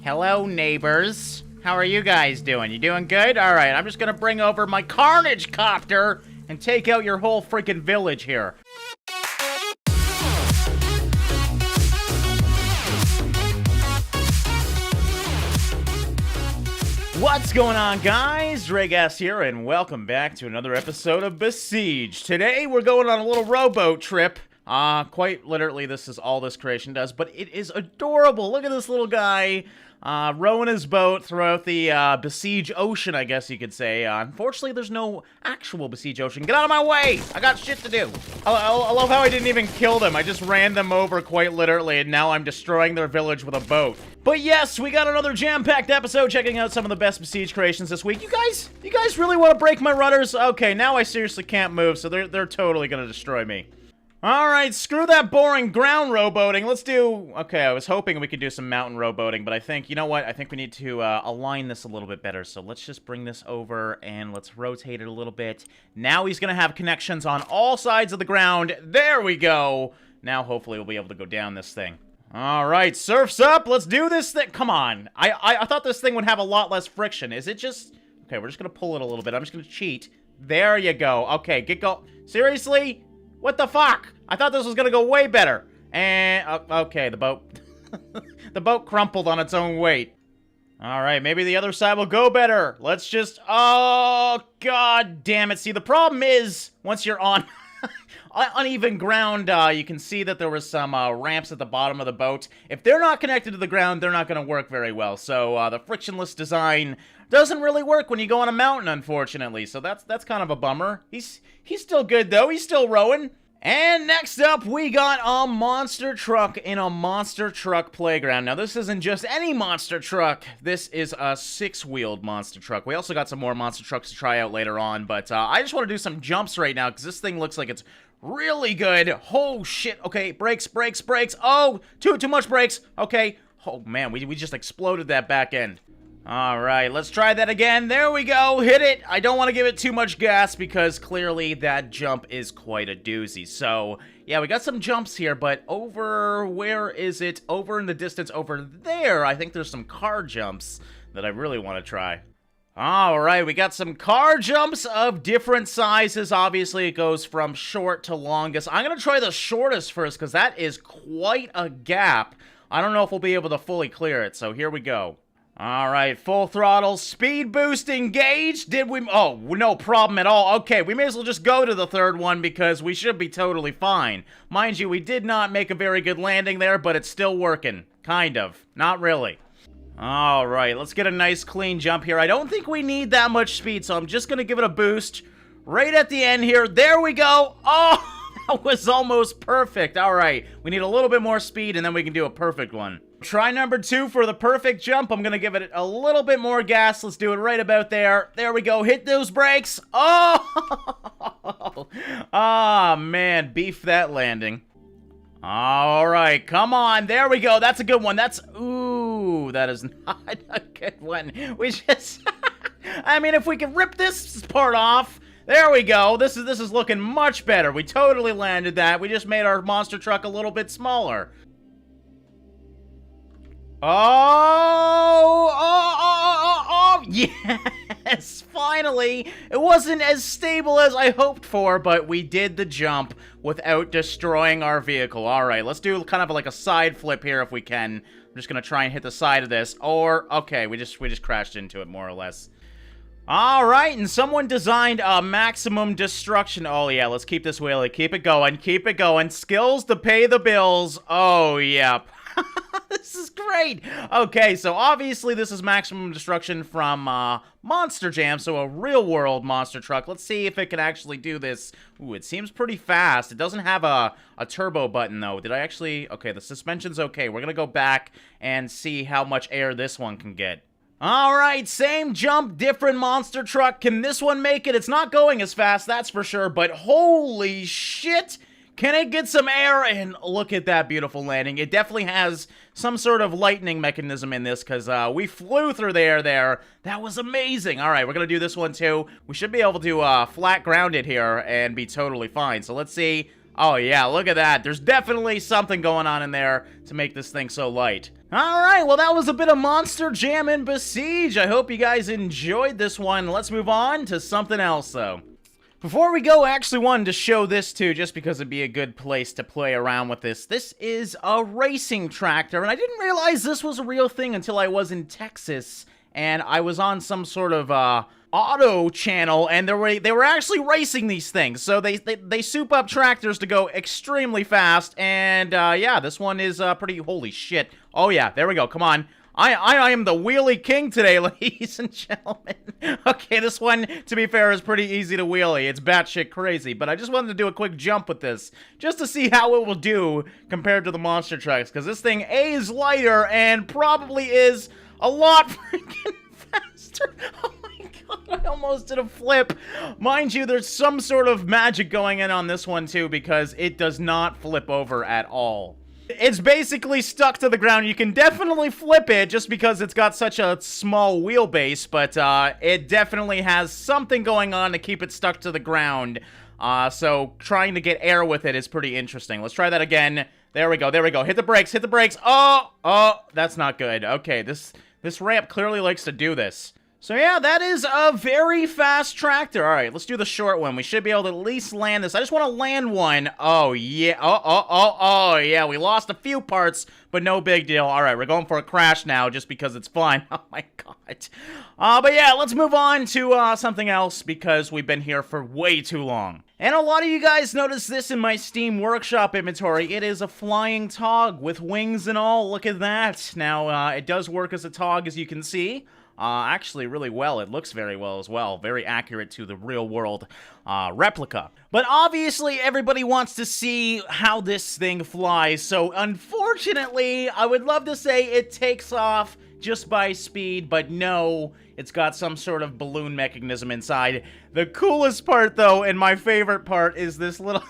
Hello, neighbors. How are you guys doing? You doing good? Alright, I'm just gonna bring over my Carnagecopter and take out your whole freaking village here. What's going on, guys? Dragas here, and welcome back to another episode of Besiege. Today, we're going on a little rowboat trip. Quite literally, this is all this creation does, but it is adorable. Look at this little guy rowing his boat throughout the Besiege Ocean, I guess you could say. Unfortunately, there's no actual Besiege Ocean. Get out of my way! I got shit to do. I love how I didn't even kill them. I just ran them over quite literally, and now I'm destroying their village with a boat. But yes, we got another jam-packed episode checking out some of the best Besiege creations this week. You guys really want to break my rudders? Okay, now I seriously can't move, so they're totally gonna destroy me. Alright, screw that boring ground rowboating. Let's do... Okay, I was hoping we could do some mountain rowboating, but I think, you know what? I think we need to align this a little bit better. So let's just bring this over and let's rotate it a little bit. Now he's going to have connections on all sides of the ground. There we go. Now hopefully we'll be able to go down this thing. Alright, surf's up. Let's do this thing. Come on. I thought this thing would have a lot less friction. Is it just... Okay, we're just going to pull it a little bit. I'm just going to cheat. There you go. Okay, get go... Seriously? What the fuck? I thought this was gonna go way better. And, okay, the boat... the boat crumpled on its own weight. Alright, maybe the other side will go better. Let's just... Oh, god damn it. See, the problem is, once you're on uneven ground, you can see that there was some ramps at the bottom of the boat. If they're not connected to the ground, they're not gonna work very well. So, the frictionless design doesn't really work when you go on a mountain, unfortunately. So that's kind of a bummer. He's still good, though. He's still rowing. And next up, we got a monster truck in a monster truck playground. Now, this isn't just any monster truck. This is a 6-wheeled monster truck. We also got some more monster trucks to try out later on, but I just want to do some jumps right now, because this thing looks like it's really good. Oh, shit. Okay, brakes, brakes, brakes. Oh, too much brakes. Okay. Oh, man, we just exploded that back end. Alright, let's try that again. There we go. Hit it. I don't want to give it too much gas because clearly that jump is quite a doozy. So, yeah, we got some jumps here, but over... Where is it? Over in the distance over there, I think there's some car jumps that I really want to try. Alright, we got some car jumps of different sizes. Obviously, it goes from short to longest. I'm going to try the shortest first because that is quite a gap. I don't know if we'll be able to fully clear it, so here we go. Alright, full throttle, speed boost engaged. Did we... Oh, no problem at all. Okay, we may as well just go to the third one because we should be totally fine. Mind you, we did not make a very good landing there, but it's still working. Kind of. Not really. Alright, let's get a nice clean jump here. I don't think we need that much speed, so I'm just gonna give it a boost right at the end here. There we go. Oh, that was almost perfect. Alright, we need a little bit more speed and then we can do a perfect one. Try number 2 for the perfect jump. I'm gonna give it a little bit more gas. Let's do it right about there. There we go. Hit those brakes. Oh! Ah, man. Beef that landing. Alright, come on. There we go. That's a good one. That's... Ooh, that is not a good one. We just... I mean, if we can rip this part off... There we go. This is looking much better. We totally landed that. We just made our monster truck a little bit smaller. Oh, yes, finally. It wasn't as stable as I hoped for, but we did the jump without destroying our vehicle. All right, let's do kind of like a side flip here if we can. I'm just going to try and hit the side of this. Or, okay, we just crashed into it more or less. All right, and someone designed a maximum destruction. Oh, yeah, let's keep this wheelie. Keep it going. Keep it going. Skills to pay the bills. Oh, yeah. This is great. Okay, so obviously this is maximum destruction from Monster Jam, so a real-world monster truck. Let's see if it can actually do this. Ooh, it seems pretty fast. It doesn't have a turbo button, though. Did I actually... Okay, the suspension's okay. We're gonna go back and see how much air this one can get. Alright, same jump, different monster truck. Can this one make it? It's not going as fast, that's for sure, but holy shit! Can it get some air? And look at that beautiful landing. It definitely has some sort of lightning mechanism in this, because we flew through the air there. That was amazing. Alright, we're going to do this one too. We should be able to flat ground it here and be totally fine. So let's see. Oh, yeah, look at that. There's definitely something going on in there to make this thing so light. Alright, well, that was a bit of Monster Jam and Besiege. I hope you guys enjoyed this one. Let's move on to something else, though. Before we go, I actually wanted to show this too, just because it'd be a good place to play around with this. This is a racing tractor, and I didn't realize this was a real thing until I was in Texas, and I was on some sort of, auto channel, and they were actually racing these things. So they soup up tractors to go extremely fast, and yeah, this one is pretty, holy shit. Oh yeah, there we go, come on. I am the wheelie king today, ladies and gentlemen. Okay, this one, to be fair, is pretty easy to wheelie. It's batshit crazy, but I just wanted to do a quick jump with this, just to see how it will do compared to the monster trucks, because this thing, A, is lighter, and probably is a lot freaking faster. Oh my god, I almost did a flip. Mind you, there's some sort of magic going in on this one, too, because it does not flip over at all. It's basically stuck to the ground. You can definitely flip it just because it's got such a small wheelbase, but it definitely has something going on to keep it stuck to the ground. So trying to get air with it is pretty interesting. Let's try that again. There we go, there we go. Hit the brakes, hit the brakes. Oh, that's not good. Okay, this ramp clearly likes to do this. So yeah, that is a very fast tractor. All right, let's do the short one. We should be able to at least land this. I just want to land one. Oh, yeah. Oh, yeah. We lost a few parts, but no big deal. All right, we're going for a crash now just because it's fun. Oh, my God. But yeah, let's move on to something else because we've been here for way too long. And a lot of you guys noticed this in my Steam Workshop inventory. It is a flying TOG with wings and all. Look at that. Now, it does work as a TOG, as you can see. Actually really well. It looks very well as well. Very accurate to the real world replica. But obviously everybody wants to see how this thing flies. So unfortunately, I would love to say it takes off just by speed, but no, it's got some sort of balloon mechanism inside. The coolest part though, and my favorite part, is this little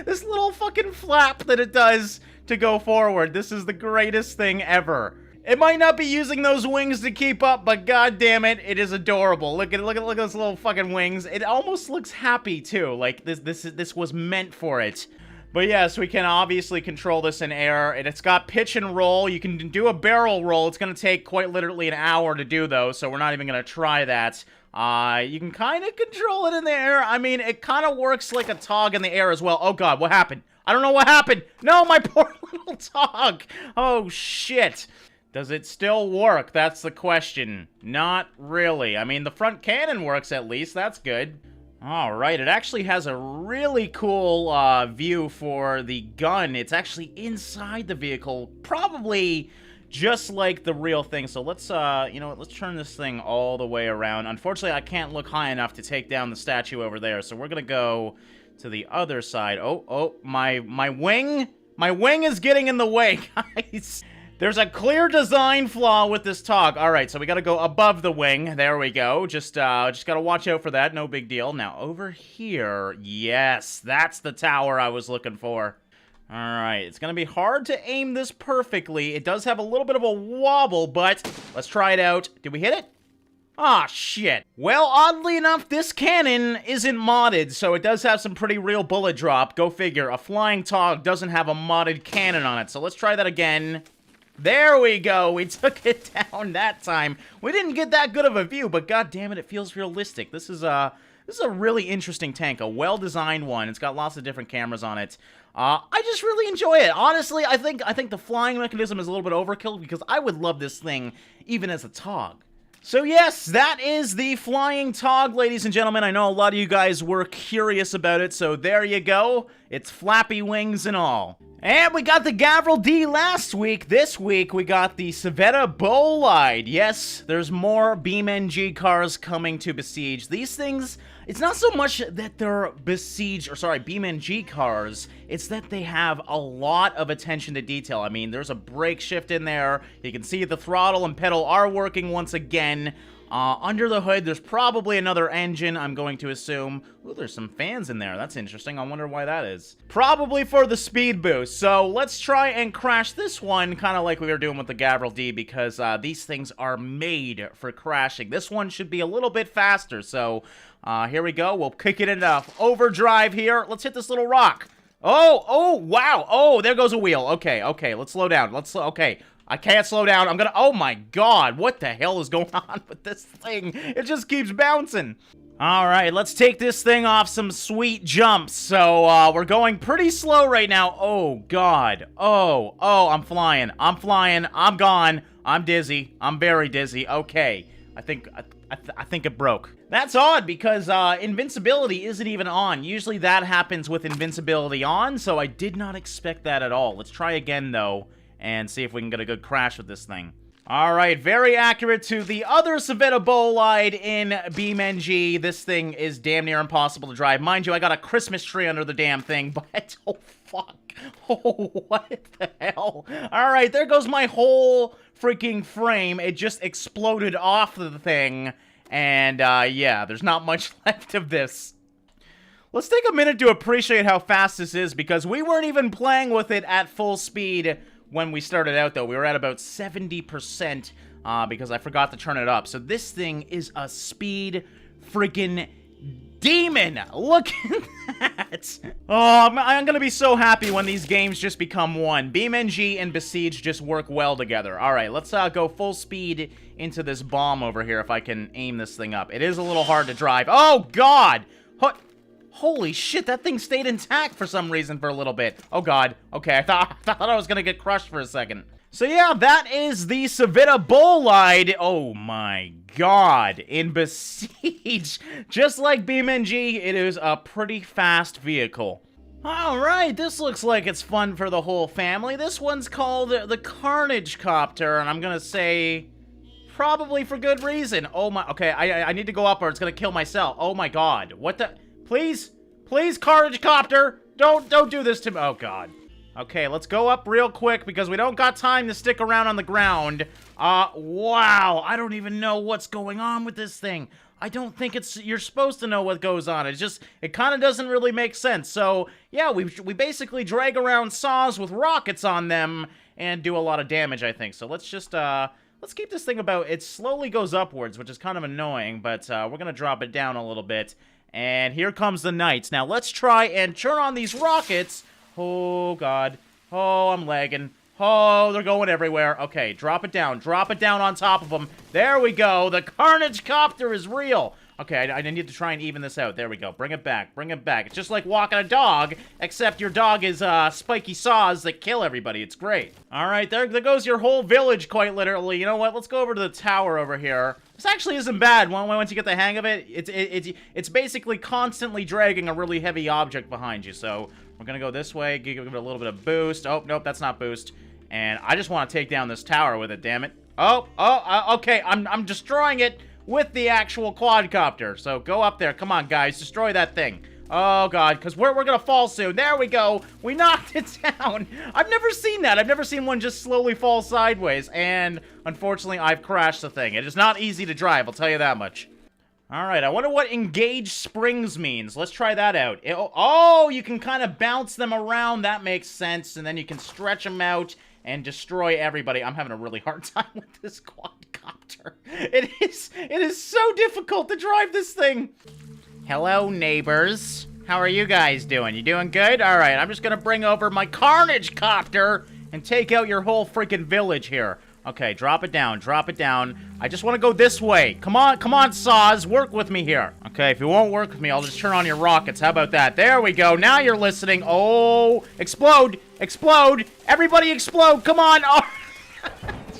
this little fucking flap that it does to go forward. This is the greatest thing ever. It might not be using those wings to keep up, but god damn it, it is adorable. Look at those little fucking wings. It almost looks happy too. Like this was meant for it. But yes, we can obviously control this in air, and it's got pitch and roll. You can do a barrel roll. It's gonna take quite literally an hour to do though, so we're not even gonna try that. You can kind of control it in the air. I mean, it kind of works like a TOG in the air as well. Oh god, what happened? I don't know what happened. No, my poor little TOG. Oh shit. Does it still work? That's the question. Not really. I mean, the front cannon works at least. That's good. Alright, it actually has a really cool view for the gun. It's actually inside the vehicle. Probably just like the real thing. So let's, you know what? Let's turn this thing all the way around. Unfortunately, I can't look high enough to take down the statue over there. So we're gonna go to the other side. Oh, my wing? My wing is getting in the way, guys. There's a clear design flaw with this TOG. Alright, so we gotta go above the wing. There we go. Just gotta watch out for that. No big deal. Now, over here. Yes, that's the tower I was looking for. Alright, it's gonna be hard to aim this perfectly. It does have a little bit of a wobble, but let's try it out. Did we hit it? Ah, shit. Well, oddly enough, this cannon isn't modded, so it does have some pretty real bullet drop. Go figure. A flying TOG doesn't have a modded cannon on it, so let's try that again. There we go. We took it down that time. We didn't get that good of a view, but god damn it, it feels realistic. This is a really interesting tank, a well-designed one. It's got lots of different cameras on it. I just really enjoy it. Honestly, I think the flying mechanism is a little bit overkill because I would love this thing even as a TOG. So yes, that is the flying TOG, ladies and gentlemen. I know a lot of you guys were curious about it, so there you go. It's flappy wings and all. And we got the WRLD last week. This week, we got the Sabet Bolide. Yes, there's more BeamNG cars coming to Besiege. These things, it's not so much that they're BeamNG cars. It's that they have a lot of attention to detail. I mean, there's a brake shift in there. You can see the throttle and pedal are working once again. Under the hood, there's probably another engine, I'm going to assume. Ooh, there's some fans in there. That's interesting. I wonder why that is. Probably for the speed boost. So let's try and crash this one, kind of like we were doing with the WRLD, because these things are made for crashing. This one should be a little bit faster. So here we go. We'll kick it into overdrive here. Let's hit this little rock. Oh, wow. Oh, there goes a wheel. Okay, let's slow down. Okay. I can't slow down. I'm gonna... Oh my god, what the hell is going on with this thing? It just keeps bouncing. Alright, let's take this thing off some sweet jumps. So, we're going pretty slow right now. Oh god. Oh, I'm flying. I'm gone. I'm dizzy. I'm very dizzy. Okay. I think it broke. That's odd because invincibility isn't even on. Usually that happens with invincibility on, so I did not expect that at all. Let's try again, though, and see if we can get a good crash with this thing. Alright, very accurate to the other Sabet Bolide in BeamNG. This thing is damn near impossible to drive. Mind you, I got a Christmas tree under the damn thing, but... Oh, fuck. Oh, what the hell? Alright, there goes my whole freaking frame. It just exploded off the thing. And, yeah, there's not much left of this. Let's take a minute to appreciate how fast this is, because we weren't even playing with it at full speed when we started out, though. We were at about 70%, because I forgot to turn it up. So this thing is a speed freaking demon! Look at that! Oh, I'm gonna be so happy when these games just become one. BeamNG and Besiege just work well together. Alright, let's go full speed into this bomb over here if I can aim this thing up. It is a little hard to drive. Oh, God! Holy shit, that thing stayed intact for some reason for a little bit. Oh, God. Okay, I thought I was gonna get crushed for a second. So, yeah, that is the Sabet Bolide. Oh, my God. In Besiege, just like BeamNG, it is a pretty fast vehicle. Alright, this looks like it's fun for the whole family. This one's called the Carnagecopter, and I'm gonna say... probably for good reason. Oh, my... Okay, I need to go up or it's gonna kill myself. Oh, my God. What the... Please, Carnagecopter, don't do this to me. Oh, God. Okay, let's go up real quick because we don't got time to stick around on the ground. Wow, I don't even know what's going on with this thing. I don't think you're supposed to know what goes on. It kind of doesn't really make sense. So, yeah, we basically drag around saws with rockets on them and do a lot of damage, I think. So let's just, let's keep this thing about... It slowly goes upwards, which is kind of annoying, but we're gonna drop it down a little bit. And here comes the Knights. Now, let's try and turn on these rockets. Oh, God. Oh, I'm lagging. Oh, they're going everywhere. Okay, drop it down. Drop it down on top of them. There we go. The Carnagecopter is real. Okay, I need to try and even this out. There we go. Bring it back. Bring it back. It's just like walking a dog, except your dog is spiky saws that kill everybody. It's great. All right, there goes your whole village, quite literally. You know what? Let's go over to the tower over here. This actually isn't bad. Once you get the hang of it, it's basically constantly dragging a really heavy object behind you. So we're gonna go this way, give it a little bit of boost. Oh, nope, that's not boost. And I just want to take down this tower with it, damn it. Oh, okay, I'm destroying it with the actual quadcopter. So go up there. Come on, guys. Destroy that thing. Oh, God, because we're going to fall soon. There we go. We knocked it down. I've never seen that. I've never seen one just slowly fall sideways. And, unfortunately, I've crashed the thing. It is not easy to drive, I'll tell you that much. All right, I wonder what engage springs means. Let's try that out. Oh, you can kind of bounce them around. That makes sense. And then you can stretch them out and destroy everybody. I'm having a really hard time with this quadcopter. It is so difficult to drive this thing. Hello, neighbors. How are you guys doing? You doing good? All right, I'm just gonna bring over my Carnagecopter and take out your whole freaking village here. Okay, drop it down, drop it down. I just want to go this way. Come on, saws, work with me here. Okay, if you won't work with me, I'll just turn on your rockets. How about that? There we go. Now you're listening. Oh, explode, explode. Everybody explode. Come on. Oh.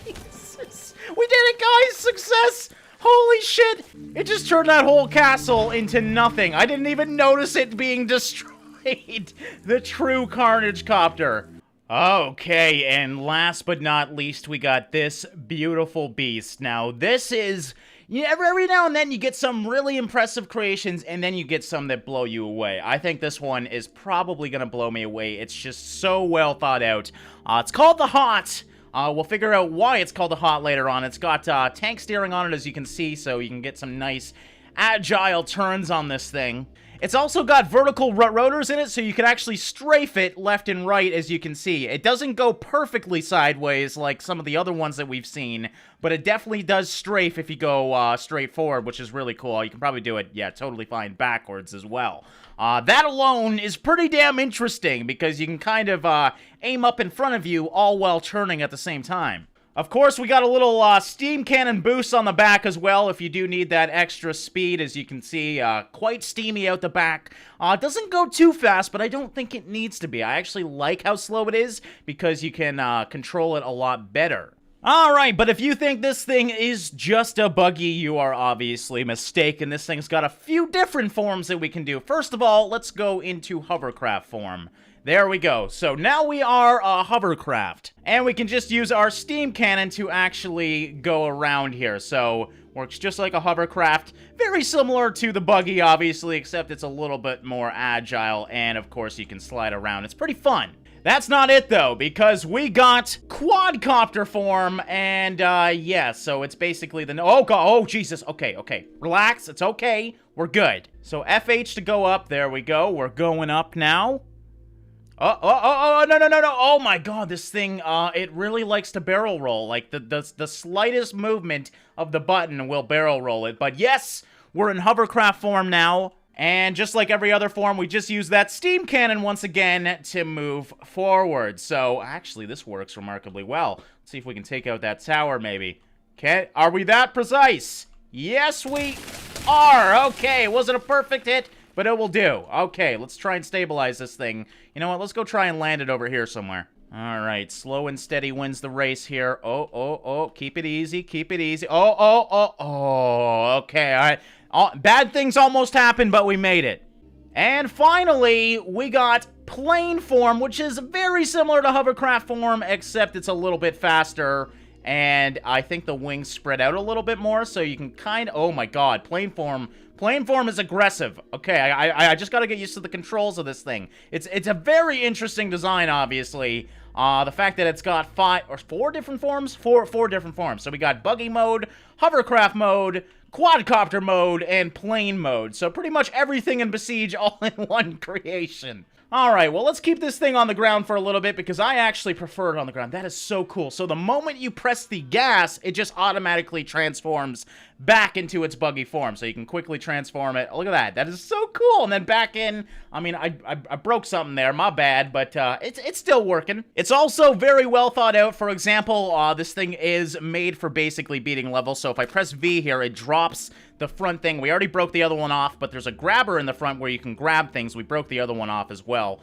Jesus. We did it, guys. Success. Holy shit. It just turned that whole castle into nothing. I didn't even notice it being destroyed. The true Carnagecopter. Okay, and last but not least, we got this beautiful beast. Now, this is... every now and then you get some really impressive creations, and then you get some that blow you away. I think this one is probably going to blow me away. It's just so well thought out. It's called the Hot. We'll figure out why it's called a hot later on. It's got tank steering on it, as you can see, so you can get some nice agile turns on this thing. It's also got vertical rotors in it, so you can actually strafe it left and right, as you can see. It doesn't go perfectly sideways like some of the other ones that we've seen, but it definitely does strafe if you go straight forward, which is really cool. You can probably do it, yeah, totally fine backwards as well. That alone is pretty damn interesting, because you can kind of aim up in front of you all while turning at the same time. Of course, we got a little steam cannon boost on the back as well, if you do need that extra speed. As you can see, quite steamy out the back. It doesn't go too fast, but I don't think it needs to be. I actually like how slow it is, because you can control it a lot better. Alright, but if you think this thing is just a buggy, you are obviously mistaken. This thing's got a few different forms that we can do. First of all, let's go into hovercraft form. There we go. So now we are a hovercraft, and we can just use our steam cannon to actually go around here. So works just like a hovercraft, very similar to the buggy, obviously, except it's a little bit more agile, and of course you can slide around. It's pretty fun. That's not it, though, because we got quadcopter form, and, yeah, so it's basically the... Oh, God, oh, Jesus, okay, relax, it's okay, we're good. So FH to go up, there we go, we're going up now. Oh, no, oh my God, this thing, it really likes to barrel roll. Like, the slightest movement of the button will barrel roll it. But yes, we're in hovercraft form now, and just like every other form, we just use that steam cannon once again to move forward. So, actually, this works remarkably well. Let's see if we can take out that tower, maybe. Are we that precise? Yes, we are. Okay, it wasn't a perfect hit, but it will do. Okay, let's try and stabilize this thing. You know what? Let's go try and land it over here somewhere. All right, slow and steady wins the race here. Oh, keep it easy, keep it easy. Oh, okay, all right. Bad things almost happened, but we made it. And finally, we got plane form, which is very similar to hovercraft form, except it's a little bit faster. And I think the wings spread out a little bit more, so you can kind of... Oh my God, plane form is aggressive. Okay, I just gotta get used to the controls of this thing. It's a very interesting design, obviously. The fact that it's got four different forms? Four different forms. So we got buggy mode, hovercraft mode, quadcopter mode, and plane mode. So pretty much everything in Besiege all in one creation. Alright, well, let's keep this thing on the ground for a little bit, because I actually prefer it on the ground. That is so cool. So the moment you press the gas, it just automatically transforms back into its buggy form. So you can quickly transform it. Look at that. That is so cool. And then back in, I mean, I broke something there. My bad, but it's still working. It's also very well thought out. For example, this thing is made for basically beating levels. So if I press V here, it drops the front thing. We already broke the other one off, but there's a grabber in the front where you can grab things. We broke the other one off as well.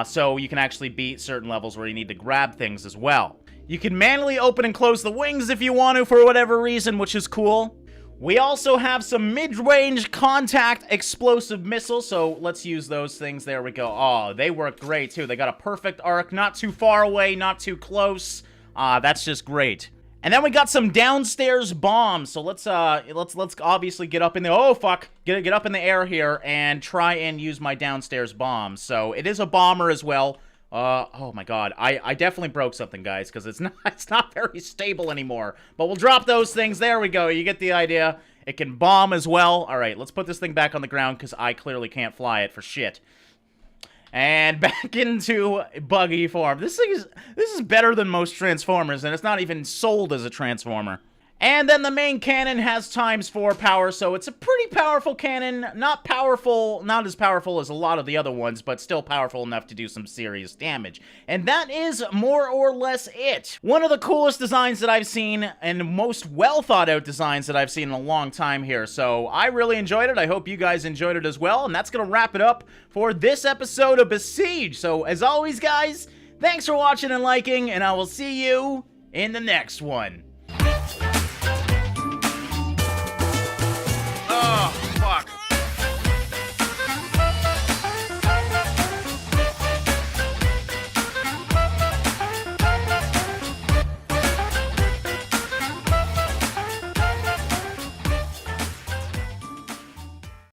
So you can actually beat certain levels where you need to grab things as well. You can manually open and close the wings if you want to for whatever reason, which is cool. We also have some mid-range contact explosive missiles, so let's use those things. There we go. Oh, they work great, too. They got a perfect arc, not too far away, not too close. That's just great. And then we got some downstairs bombs, so let's obviously get up in the... Oh, fuck! Get up in the air here and try and use my downstairs bombs. So, it is a bomber as well. Oh my God, I definitely broke something, guys, because it's not very stable anymore. But we'll drop those things. There we go. You get the idea. It can bomb as well. All right, let's put this thing back on the ground, because I clearly can't fly it for shit. And back into buggy form. This is better than most Transformers, and it's not even sold as a Transformer. And then the main cannon has ×4 power, so it's a pretty powerful cannon. Not as powerful as a lot of the other ones, but still powerful enough to do some serious damage. And that is more or less it. One of the coolest designs that I've seen, and most well thought out designs that I've seen in a long time here. So I really enjoyed it. I hope you guys enjoyed it as well. And that's going to wrap it up for this episode of Besiege. So as always, guys, thanks for watching and liking, and I will see you in the next one.